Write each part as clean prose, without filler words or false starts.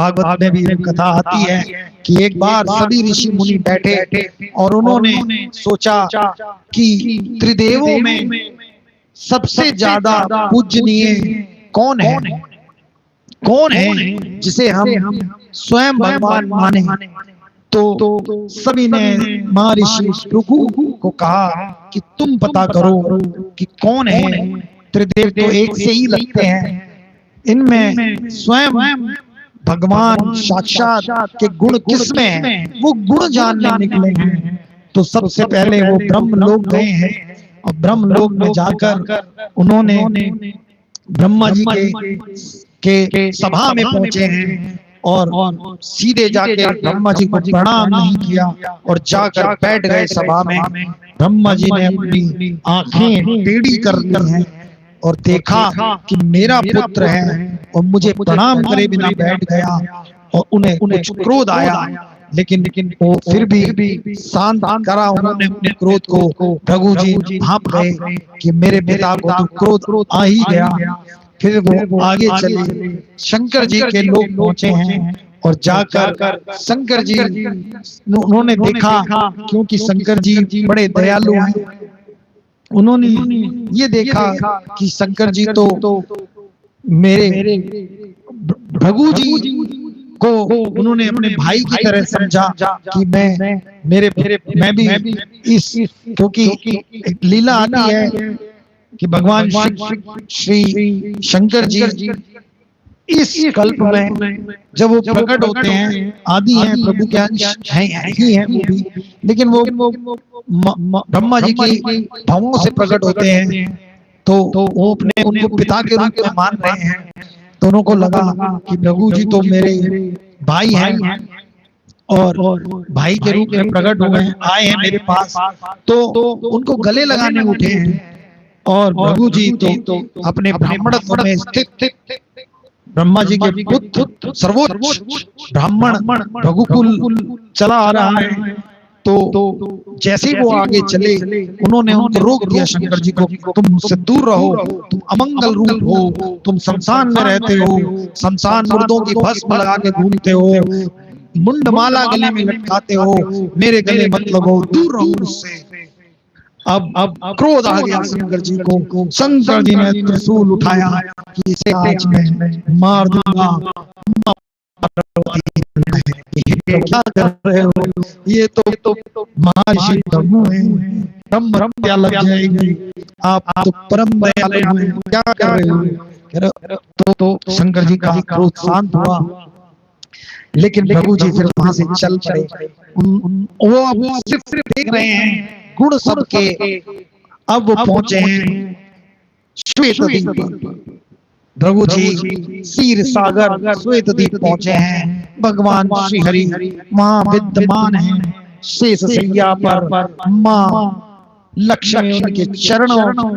भागवत में भी कथा आती है कि एक बार सभी ऋषि मुनि बैठे और उन्होंने सोचा कि त्रिदेवों में सबसे ज्यादा पूजनीय कौन है, कौन है जिसे हम स्वयं भगवान माने। तो सभी ने महर्षि भृगु को कहा कि तुम पता करो कि कौन है, त्रिदेव तो एक से ही लगते हैं, इनमें स्वयं भगवान साक्षात के गुण किसमें हैं, वो गुण जानने निकले हैं। तो सबसे पहले वो ब्रह्म लोक गए हैं और ब्रह्म लोक में जाकर उन्होंने ब्रह्मा जी के सभा में पहुंचे हैं और सीधे जाके ब्रह्मा जी को प्रणाम नहीं किया और जाकर बैठ गए सभा में। ब्रह्मा जी ने अपनी आंखें टेढ़ी कर ली हैं और देखा कि मेरा पुत्र है और मुझे प्रणाम करे बिना बैठ गया, और उन्हें कुछ क्रोध आया, लेकिन वो फिर भी शांत करा उन्होंने अपने क्रोध को। भृगु जी भाप गए कि मेरे पिता को तो क्रोध आ ही गया। फिर वो आगे चले, शंकर जी के लोग पहुंचे हैं और जाकर शंकर जी उन्होंने देखा, क्योंकि शंकर जी बड़े दयालु हैं, उन्होंने ये देखा कि शंकर जी तो मेरे भृगु जी को उन्होंने अपने भाई की तरह समझा कि मैं भी इस, क्योंकि एक लीला आती है कि भगवान श्री शंकर जी इस कल्प में जब वो प्रकट होते हैं, आदि हैं, प्रभु के अंश हैं ही हैं वो भी, लेकिन वो ब्रह्मा जी की भावों से प्रकट होते हैं, तो वो अपने उनको पिता के रूप में मान रहे हैं। तो उनको लगा कि प्रभु जी तो मेरे भाई हैं और भाई के रूप में प्रकट हुए हैं, आए हैं मेरे पास, तो उनको गले लगाने उठे हैं। और प्रभु जी तो अपने ब्राह्मणत्व में स्थित ब्रह्मा जी के पुत्र सर्वोच्च ब्राह्मण रघुकुल चला आ रहा है, तो जैसे ही वो आगे चले उन्होंने उनको रोक दिया शंकर जी को, तुम मुझसे दूर रहो, तुम अमंगल रूप हो, तुम शमशान में रहते हो, शमशान मुर्दों की भस्म लगा के घूमते हो, मुंडमाला गले में लटकाते हो, मेरे गले मत लगो, दूर रहो मुझसे। अब क्रोध आ गया शंकर जी को। शंकर जी ने त्रिशूल उठाया कि इसे आज मैं मार दूंगा। क्या कर रहे हो, ये तो महर्षि ब्रह्म है, ब्रह्म हत्या लग जाएगी, आप तो परम दयालु हैं, क्या कर रहे हो। तो शंकर जी का क्रोध शांत हुआ, लेकिन प्रभु जी फिर वहां से चल पड़े। वो अब सिर्फ देख रहे हैं गुण सबके। अब वो पहुंचे हैं श्वेत द्वीप, प्रभु जी क्षीर सागर श्वेत द्वीप पहुंचे हैं। भगवान श्री हरि वहां विद्यमान है, शेष सैया पर मां लक्ष्मी उनके चरणों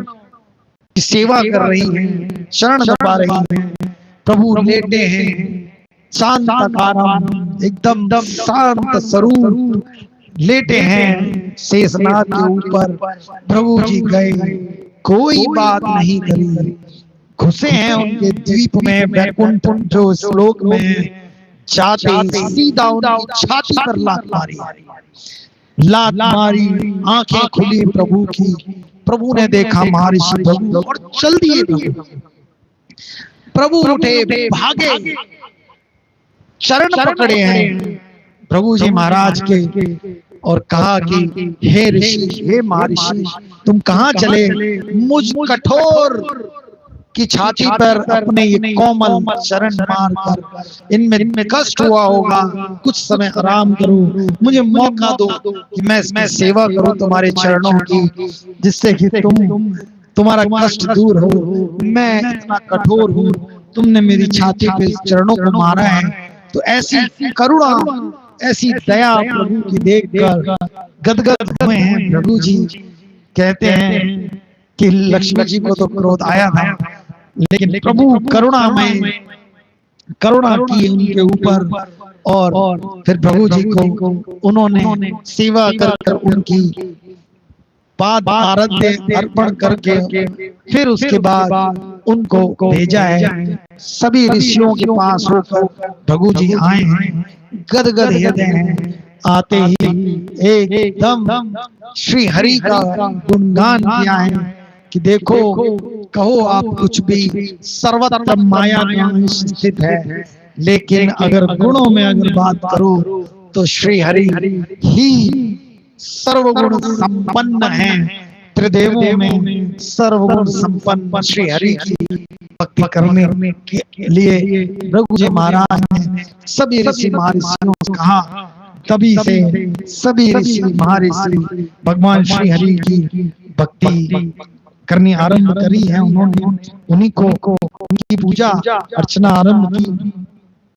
की सेवा कर रही है, शरण दबा रही है। प्रभु लेटे हैं, शांत आराम, एकदम शांत स्वरूप लेटे हैं शेषनाग के ऊपर। प्रभु जी गए, कोई बात नहीं करी, घुसे हैं उनके द्वीप में, वैकुंठ जो श्लोक में जाते सीधा उनकी छाती पर लात मारी, आंखें खुली प्रभु की। प्रभु ने देखा महर्षि प्रभु और चल दिए। प्रभु उठे, भागे, चरण पकड़े हैं प्रभु जी महाराज के और कहा कि हे ऋषि, हे महर्षि, तुम कहाँ चले, मुझ कठोर की छाती पर अपने ये कोमल चरण मारकर, इनमें कष्ट हुआ होगा, कुछ समय आराम करो, मुझे मौका दो कि मैं इसमें सेवा करूं तुम्हारे चरणों की, जिससे कि तुम्हारा कष्ट दूर हो। मैं इतना कठोर हूँ, तुमने मेरी छाती पे चरणों को मारा है, तो ऐसी करुणा, ऐसी दया प्रभु की देखकर गदगद हुए हैं। प्रभु जी कहते हैं कि लक्ष्मी जी को तो क्रोध आया था, लेकिन प्रभु करुणा की उनके ऊपर, और फिर प्रभु जी को उन्होंने सेवा कर उनकी पाद आराध्य अर्पण करके फिर उसके बाद उनको भेजा है। सभी ऋषियों के पास होकर भृगु जी आए हैं, गदगद हृदय हैं। आते ही एकदम श्री हरि का गुणगान किया है कि देखो, कहो आप कुछ भी, सर्वत्र माया में स्थित है, लेकिन अगर गुणों में अगर बात करो तो श्री हरि ही सर्वगुण संपन्न है। त्रिदेवों में सर्वगुण संपन्न श्री हरि की भक्ति करने के लिए भृगु जी महाराज ने सभी ऋषि महर्षियों से कहा। तभी से सभी ऋषि महर्षि भगवान श्री हरि की भक्ति करनी आरंभ करी है। उन्होंने उन्हीं को उनकी पूजा अर्चना आरंभ की।